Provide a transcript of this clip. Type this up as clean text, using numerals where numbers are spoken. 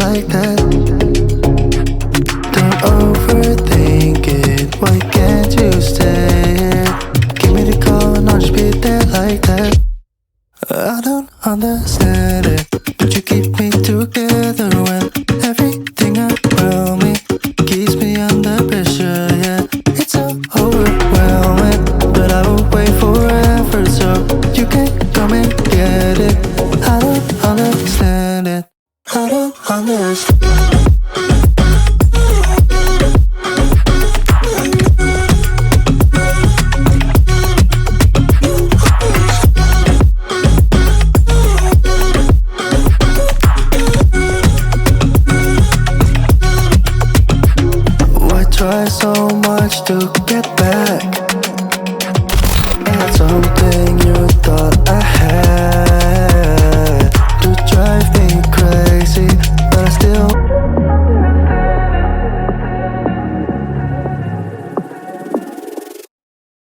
like that. Don't overthink it, why can't you stay? Give me the call and I'll just be there like that. I don't understand it, but you keep me together when everything around me keeps me under pressure, yeah. It's so overwhelming, but I will wait forever so you can come and get it. I don't understand it, I don't understand. Try so much to get back. I had something you thought I